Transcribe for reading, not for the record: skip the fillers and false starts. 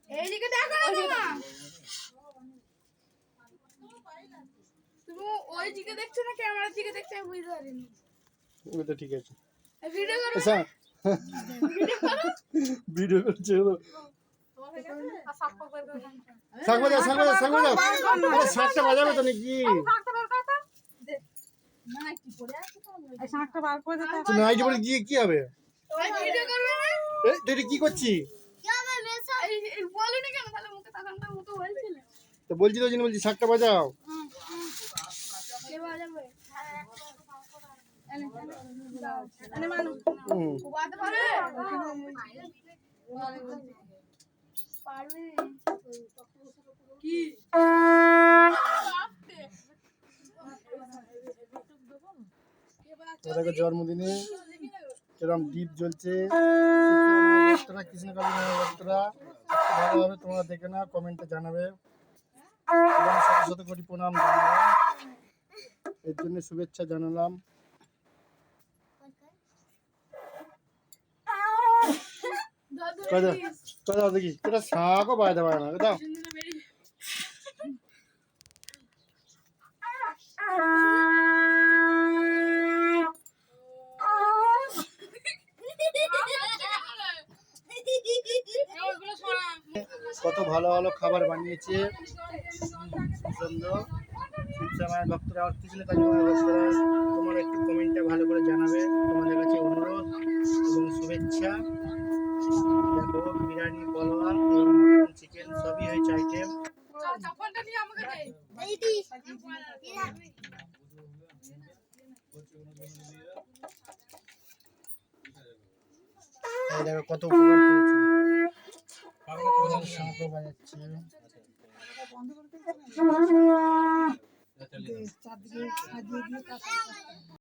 এইদিকে দেখো না তুমি ওই দিকে দেখছো না ক্যামেরার দিকে দেখছো আমি বুঝতে পারিনি। ওই তো ঠিক আছে। ভিডিও করো আচ্ছা ভিডিও করো ভিডিও করছে ও। শাক বাজাও আরে শাকটা বাজাবে তো নাকি? এই শাকটা বার করে দে তুই নাইটি পরে গিয়ে কি হবে? ভিডিও করবে না এই তুই কি করছিস? বলিনি কেন তাহলে মুখে তাকানটা মতো বলছিলে তো বলছি তো বলছি শাকটা বাজাও। কে বাজাবে এনে মানু হুম। বাজাতে পারে পারবে কি ওদেরকে জন্মদিনে কিরম দ্বীপ জ্বলছে ভক্তরা, কৃষ্ণকালী মায়ের ভক্তরা ভালো হবে, তোমরা দেখে না কমেন্টে জানাবে এবং শত শত কোটি প্রণাম জানাবে, এর জন্য শুভেচ্ছা জানালাম। কথা দেখি এটা শাকও বাজাতে পারে না দাও। কত ভালো ভালো খাবার বানিয়েছে সুন্দর শিবসা মায়ের ভক্তরা আর কৃষ্ণকালী মায়ের ভক্তরা, তোমরা একটু কমেন্টে ভালো করে জানাবে, তোমাদের কাছে অনুরোধ এবং শুভেচ্ছা। দেখো বিরিয়ানি, পোলাও এবং মটন, চিকেন সবই হয়েছে আইটেম। চাপানটা নিয়ে আমাকে দে এই দেখো কত উপকার পেয়েছি, শাঁখও বাজাচ্ছে।